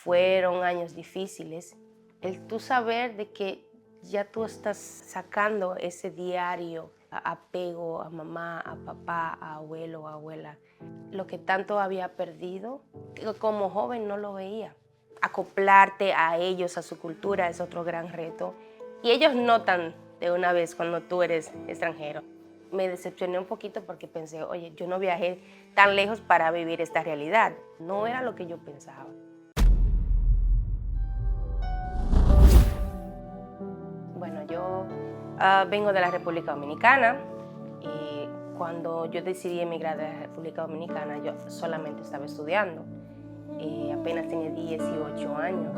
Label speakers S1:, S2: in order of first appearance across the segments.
S1: fueron años difíciles. El tú saber de que ya tú estás sacando ese diario apego a mamá, a papá, a abuelo, a abuela, lo que tanto había perdido, que como joven no lo veía. Acoplarte a ellos, a su cultura, es otro gran reto. Y ellos notan de una vez cuando tú eres extranjero. Me decepcioné un poquito porque pensé, oye, yo no viajé tan lejos para vivir esta realidad. No era lo que yo pensaba. Bueno, yo vengo de la República Dominicana y cuando yo decidí emigrar de la República Dominicana, yo solamente estaba estudiando. Apenas tenía 18 años.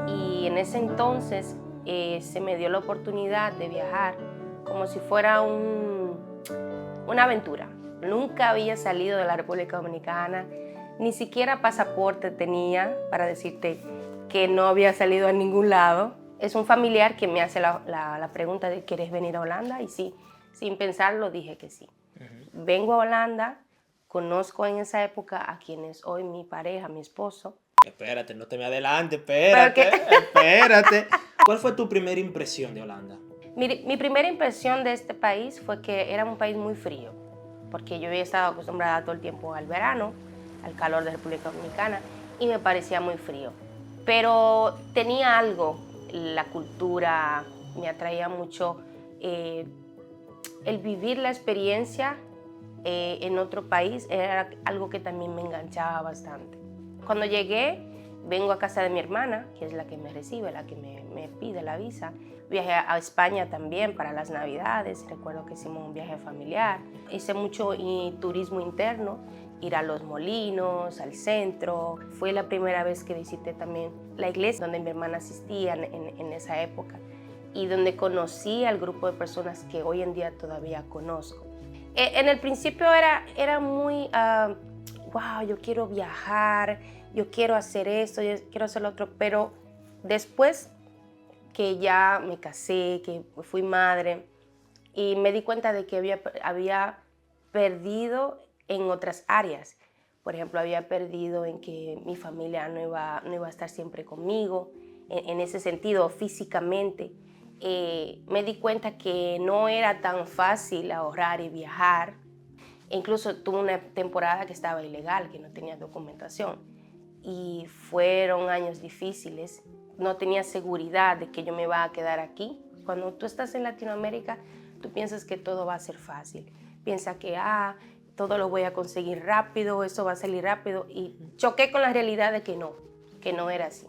S1: Y en ese entonces se me dio la oportunidad de viajar como si fuera una aventura. Nunca había salido de la República Dominicana, ni siquiera pasaporte tenía para decirte que no había salido a ningún lado. Es un familiar que me hace la pregunta de ¿quieres venir a Holanda? Y sí, sin pensarlo dije que sí. Vengo a Holanda, conozco en esa época a quien es hoy mi pareja, mi esposo.
S2: Espérate, no te me adelante, espérate. ¿Cuál fue tu primera impresión de Holanda?
S1: Mi primera impresión de este país fue que era un país muy frío, porque yo había estado acostumbrada todo el tiempo al verano, al calor de República Dominicana, y me parecía muy frío. Pero tenía algo, la cultura, me atraía mucho el vivir la experiencia en otro país, era algo que también me enganchaba bastante. Cuando llegué, vengo a casa de mi hermana, que es la que me recibe, la que me pide la visa. Viajé a España también para las Navidades, recuerdo que hicimos un viaje familiar. Hice mucho turismo interno, ir a Los Molinos, al centro. Fue la primera vez que visité también la iglesia donde mi hermana asistía en esa época y donde conocí al grupo de personas que hoy en día todavía conozco. En el principio era muy, wow, yo quiero viajar, yo quiero hacer esto, yo quiero hacer lo otro, pero después que ya me casé, que fui madre, y me di cuenta de que había perdido en otras áreas. Por ejemplo, había perdido en que mi familia no iba a estar siempre conmigo, en ese sentido, físicamente. Me di cuenta que no era tan fácil ahorrar y viajar. Incluso tuve una temporada que estaba ilegal, que no tenía documentación. Y fueron años difíciles. No tenía seguridad de que yo me iba a quedar aquí. Cuando tú estás en Latinoamérica, tú piensas que todo va a ser fácil. Piensa que todo lo voy a conseguir rápido, eso va a salir rápido. Y choqué con la realidad de que no era así.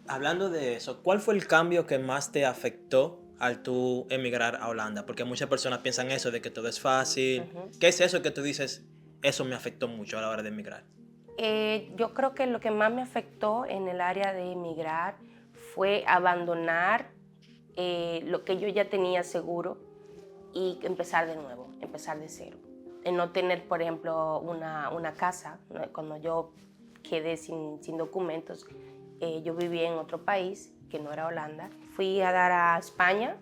S2: Hablando de eso, ¿cuál fue el cambio que más te afectó al tú emigrar a Holanda? Porque muchas personas piensan eso, de que todo es fácil. ¿Qué es eso que tú dices, eso me afectó mucho a la hora de emigrar?
S1: Yo creo que lo que más me afectó en el área de emigrar fue abandonar lo que yo ya tenía seguro y empezar de nuevo, empezar de cero. En no tener, por ejemplo, una casa, ¿no? Cuando yo quedé sin documentos, yo vivía en otro país que no era Holanda. Fui a dar a España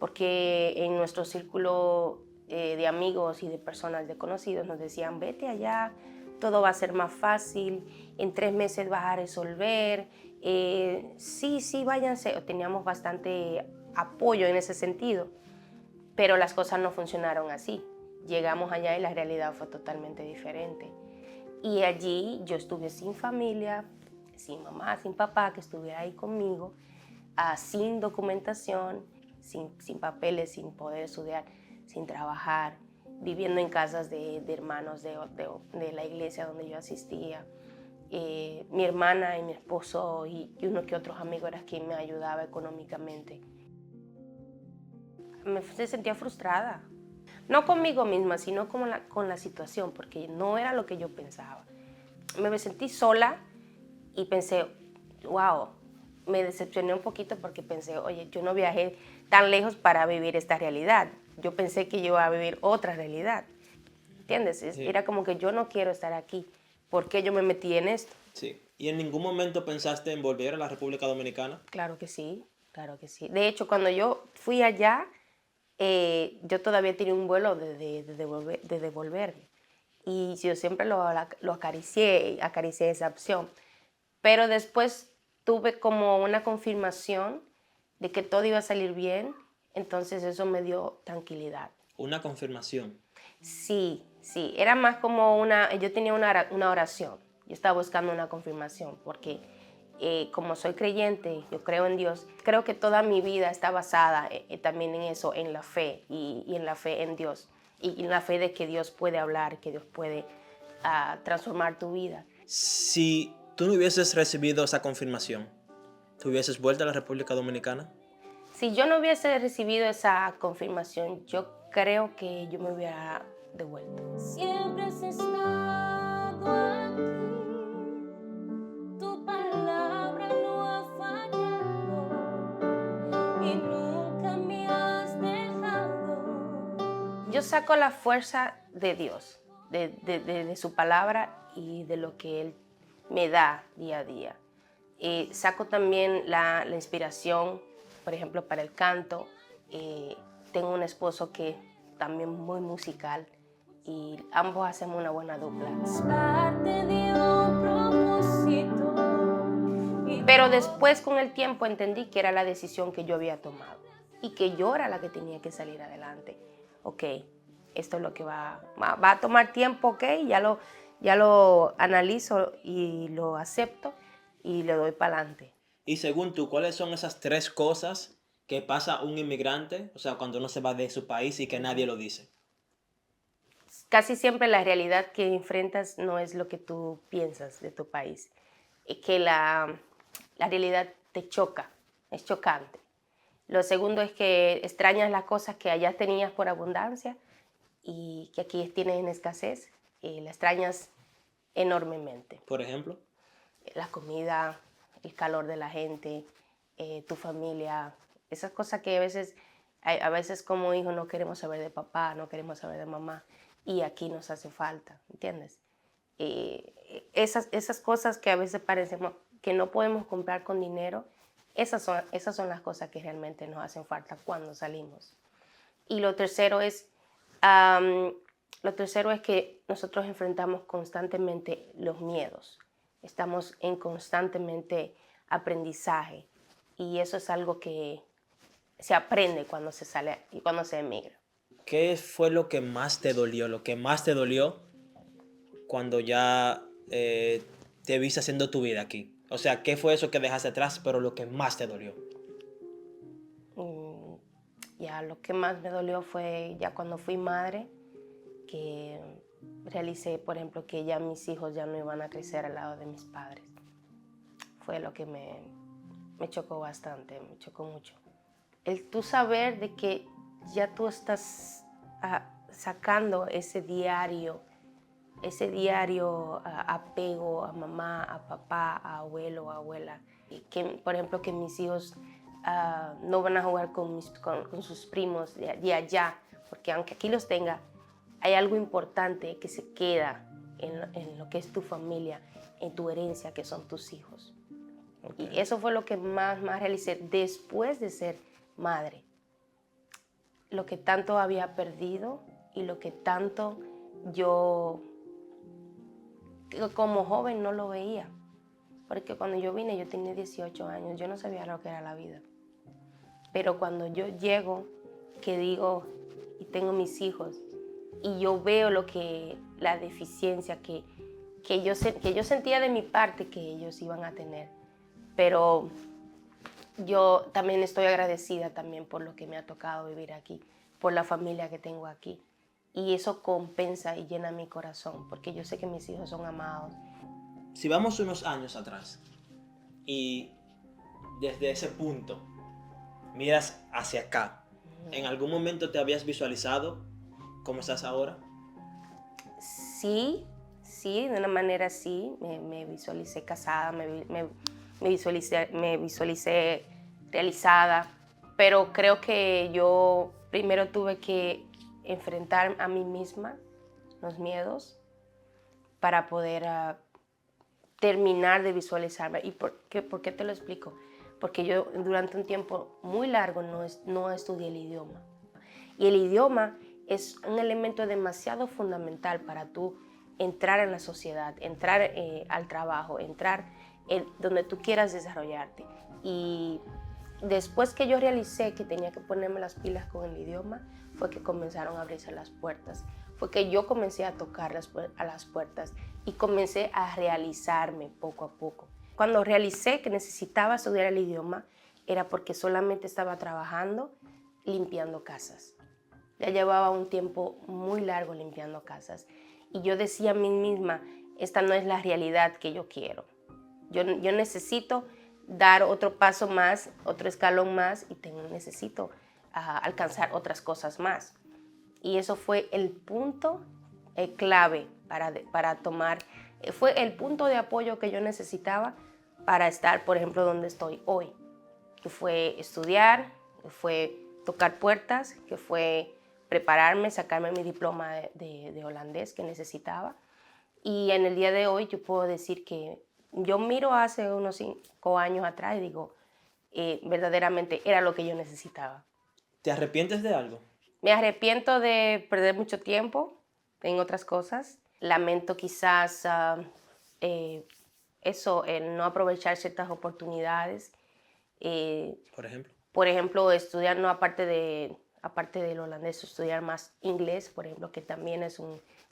S1: porque en nuestro círculo de amigos y de personas, de conocidos, nos decían, vete allá, todo va a ser más fácil, en 3 meses vas a resolver, sí, váyanse. Teníamos bastante apoyo en ese sentido, pero las cosas no funcionaron así. Llegamos allá y la realidad fue totalmente diferente. Y allí yo estuve sin familia, sin mamá, sin papá, que estuviera ahí conmigo, sin documentación, sin papeles, sin poder estudiar, sin trabajar, viviendo en casas de hermanos de la iglesia donde yo asistía. Mi hermana y mi esposo y uno que otros amigos eran quien me ayudaba económicamente. Me sentía frustrada, no conmigo misma, sino con la situación, porque no era lo que yo pensaba. Me sentí sola y pensé, wow, me decepcioné un poquito porque pensé, oye, yo no viajé tan lejos para vivir esta realidad. Yo pensé que yo iba a vivir otra realidad. ¿Entiendes?
S2: Sí.
S1: Era como que yo no quiero estar aquí. ¿Por qué yo me metí en esto?
S2: Sí. ¿Y en ningún momento pensaste en volver a la República Dominicana?
S1: Claro que sí, claro que sí. De hecho, cuando yo fui allá, yo todavía tenía un vuelo de devolverme. y yo siempre lo acaricié esa opción. Pero después tuve como una confirmación de que todo iba a salir bien, entonces eso me dio tranquilidad.
S2: Una confirmación.
S1: Sí, sí, era más como yo tenía una oración, yo estaba buscando una confirmación, porque como soy creyente, yo creo en Dios, creo que toda mi vida está basada también en eso, en la fe y en la fe en Dios, y en la fe de que Dios puede hablar, que Dios puede transformar tu vida.
S2: Si tú no hubieses recibido esa confirmación, ¿tú hubieses vuelto a la República Dominicana?
S1: Si yo no hubiese recibido esa confirmación, yo creo que yo me hubiera devuelto. Siempre has estado aquí, tu palabra no ha fallado y nunca me has dejado. Yo saco la fuerza de Dios, de su palabra y de lo que Él me da día a día. Saco también la inspiración, por ejemplo, para el canto. Tengo un esposo que también muy musical y ambos hacemos una buena dupla. Pero después, con el tiempo, entendí que era la decisión que yo había tomado y que yo era la que tenía que salir adelante. Ok, esto es lo que va a tomar tiempo, ok, ya lo analizo y lo acepto y le doy para adelante.
S2: Y según tú, ¿cuáles son esas 3 cosas que pasa un inmigrante, o sea, cuando uno se va de su país y que nadie lo dice?
S1: Casi siempre la realidad que enfrentas no es lo que tú piensas de tu país. Y que la realidad te choca, es chocante. Lo segundo es que extrañas las cosas que allá tenías por abundancia y que aquí tienes en escasez. La extrañas enormemente.
S2: Por ejemplo.
S1: La comida, el calor de la gente, tu familia, esas cosas que a veces como hijos no queremos saber de papá, no queremos saber de mamá, y aquí nos hace falta, ¿entiendes? Esas cosas que a veces parecemos que no podemos comprar con dinero, esas son las cosas que realmente nos hacen falta cuando salimos. Y lo tercero es que nosotros enfrentamos constantemente los miedos. Estamos en constantemente aprendizaje y eso es algo que se aprende cuando se sale y cuando se emigra.
S2: ¿Qué fue lo que más te dolió? Lo que más te dolió cuando ya te viste haciendo tu vida aquí. O sea, ¿qué fue eso que dejaste atrás, pero lo que más te dolió?
S1: Ya lo que más me dolió fue ya cuando fui madre, que realicé, por ejemplo, que ya mis hijos ya no iban a crecer al lado de mis padres. Fue lo que me chocó bastante, me chocó mucho. El tú saber de que ya tú estás sacando ese diario apego a mamá, a papá, a abuelo, a abuela. Y que, por ejemplo, que mis hijos no van a jugar con sus primos de allá, porque aunque aquí los tenga, hay algo importante que se queda en lo que es tu familia, en tu herencia, que son tus hijos. Okay. Y eso fue lo que más realicé después de ser madre. Lo que tanto había perdido y lo que tanto yo como joven no lo veía. Porque cuando yo vine yo tenía 18 años, yo no sabía lo que era la vida. Pero cuando yo llego, que digo, y tengo mis hijos, y yo veo la deficiencia que yo sentía de mi parte que ellos iban a tener. Pero yo también estoy agradecida también por lo que me ha tocado vivir aquí, por la familia que tengo aquí. Y eso compensa y llena mi corazón, porque yo sé que mis hijos son amados.
S2: Si vamos unos años atrás y desde ese punto miras hacia acá, ¿en algún momento te habías visualizado cómo estás ahora?
S1: Sí, de una manera sí. Me visualicé casada, me visualicé realizada, pero creo que yo primero tuve que enfrentar a mí misma los miedos para poder terminar de visualizarme. ¿Y por qué te lo explico? Porque yo durante un tiempo muy largo no estudié el idioma. Y el idioma es un elemento demasiado fundamental para tú entrar en la sociedad, entrar al trabajo, entrar donde tú quieras desarrollarte. Y después que yo realicé que tenía que ponerme las pilas con el idioma, fue que comenzaron a abrirse las puertas. Fue que yo comencé a tocar a las puertas y comencé a realizarme poco a poco. Cuando realicé que necesitaba estudiar el idioma, era porque solamente estaba trabajando limpiando casas. Ya llevaba un tiempo muy largo limpiando casas. Y yo decía a mí misma, esta no es la realidad que yo quiero. Yo necesito dar otro paso más, otro escalón más y necesito alcanzar otras cosas más. Y eso fue el punto clave para tomar, fue el punto de apoyo que yo necesitaba para estar, por ejemplo, donde estoy hoy, que fue estudiar, que fue tocar puertas, que fue prepararme, sacarme mi diploma de holandés que necesitaba. Y en el día de hoy yo puedo decir que yo miro hace unos 5 años atrás y digo, verdaderamente era lo que yo necesitaba.
S2: ¿Te arrepientes de algo?
S1: Me arrepiento de perder mucho tiempo en otras cosas. Lamento quizás el no aprovechar ciertas oportunidades.
S2: Por ejemplo.
S1: Por ejemplo, estudiar, no aparte del holandés, estudiar más inglés, por ejemplo, que también es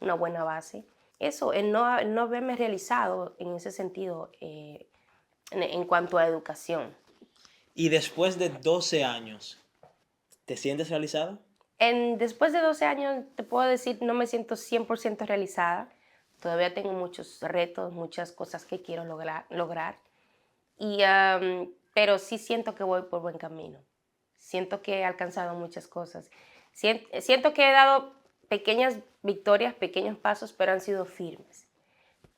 S1: una buena base. Eso, el no haberme realizado en ese sentido en cuanto a educación.
S2: Y después de 12 años, ¿te sientes realizada?
S1: Después de 12 años, te puedo decir, no me siento 100% realizada. Todavía tengo muchos retos, muchas cosas que quiero lograr. Pero sí siento que voy por buen camino. Siento que he alcanzado muchas cosas. Siento que he dado pequeñas victorias, pequeños pasos, pero han sido firmes.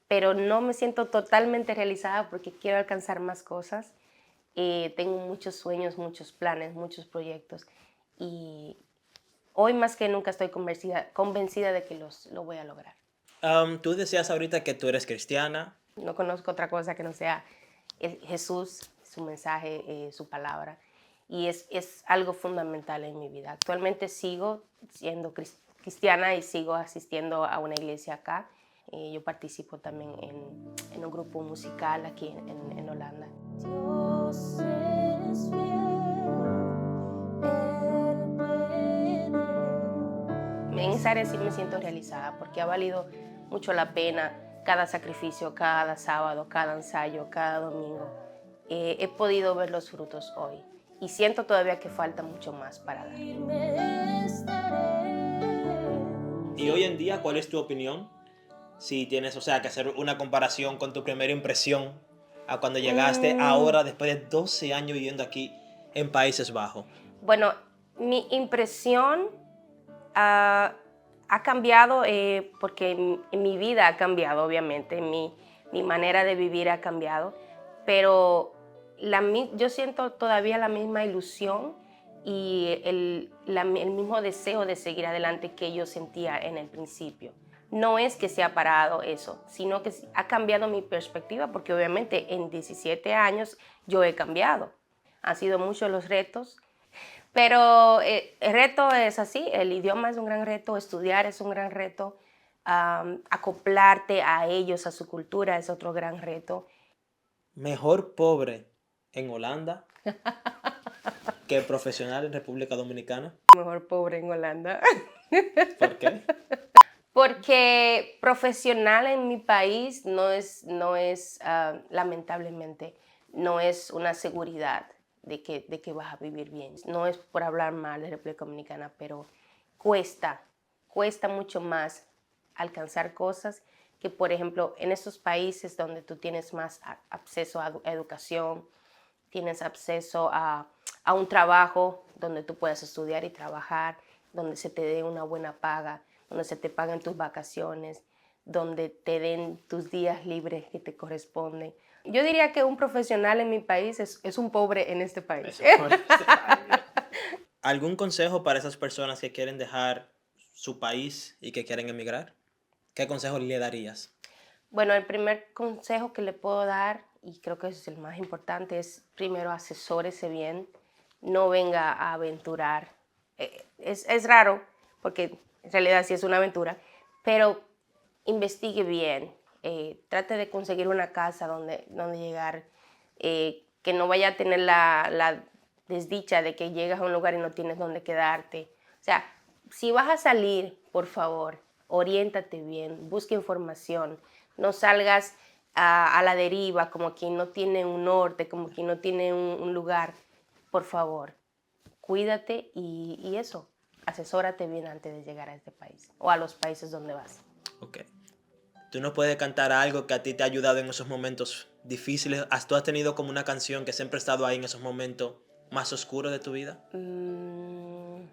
S1: Pero no me siento totalmente realizada porque quiero alcanzar más cosas. Tengo muchos sueños, muchos planes, muchos proyectos. Y hoy más que nunca estoy convencida de que lo voy a lograr.
S2: Tú decías ahorita que tú eres cristiana.
S1: No conozco otra cosa que no sea Jesús, su mensaje, su palabra. Y es algo fundamental en mi vida. Actualmente sigo siendo cristiana y sigo asistiendo a una iglesia acá. Yo participo también en un grupo musical aquí en Holanda. Dios es en esa área sí me siento realizada porque ha valido mucho la pena cada sacrificio, cada sábado, cada ensayo, cada domingo. He podido ver los frutos hoy y siento todavía que falta mucho más para dar.
S2: Y hoy en día, ¿cuál es tu opinión? Si tienes, o sea, que hacer una comparación con tu primera impresión a cuando llegaste ahora, después de 12 años viviendo aquí en Países Bajos.
S1: Bueno, mi impresión ha cambiado porque mi vida ha cambiado, obviamente, mi manera de vivir ha cambiado, pero yo siento todavía la misma ilusión y el mismo deseo de seguir adelante que yo sentía en el principio. No es que se ha parado eso, sino que ha cambiado mi perspectiva porque obviamente en 17 años yo he cambiado. Han sido muchos los retos. Pero el reto es así, el idioma es un gran reto, estudiar es un gran reto, acoplarte a ellos, a su cultura es otro gran reto.
S2: Mejor pobre en Holanda que profesional en República Dominicana.
S1: Mejor pobre en Holanda.
S2: ¿Por qué?
S1: Porque profesional en mi país no es lamentablemente, no es una seguridad de que vas a vivir bien. No es por hablar mal de República Dominicana, pero cuesta mucho más alcanzar cosas que, por ejemplo, en estos países donde tú tienes más acceso a educación, tienes acceso a un trabajo donde tú puedas estudiar y trabajar, donde se te dé una buena paga, donde se te paguen tus vacaciones, donde te den tus días libres que te corresponden. Yo diría que un profesional en mi país es un pobre en este país.
S2: ¿Algún consejo para esas personas que quieren dejar su país y que quieren emigrar? ¿Qué consejo le darías?
S1: Bueno, el primer consejo que le puedo dar, y creo que es el más importante, es primero asesórese bien, no venga a aventurar. Es raro, porque en realidad sí es una aventura, pero investigue bien, trate de conseguir una casa donde llegar, que no vaya a tener la desdicha de que llegas a un lugar y no tienes dónde quedarte. O sea, si vas a salir, por favor, oriéntate bien, busca información, no salgas a la deriva como quien no tiene un norte, como quien no tiene un lugar. Por favor, cuídate y eso, asesórate bien antes de llegar a este país o a los países donde vas.
S2: Ok. ¿Tú nos puedes cantar algo que a ti te ha ayudado en esos momentos difíciles? ¿Tú has tenido como una canción que siempre ha estado ahí en esos momentos más oscuros de tu vida?
S1: Mm,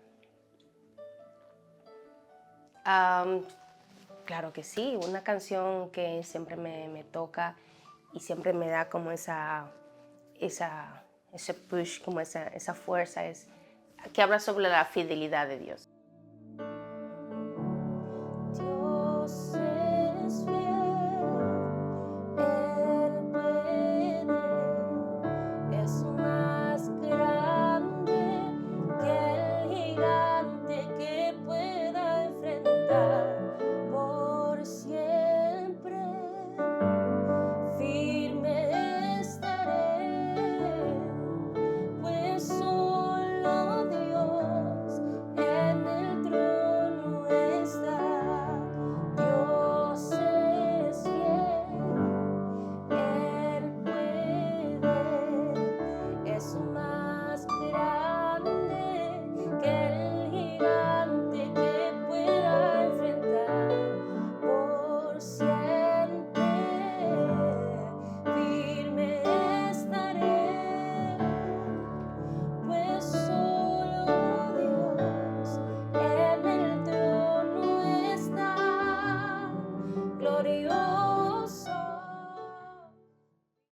S1: am, claro que sí, una canción que siempre me toca y siempre me da como ese push, como esa fuerza, es que habla sobre la fidelidad de Dios.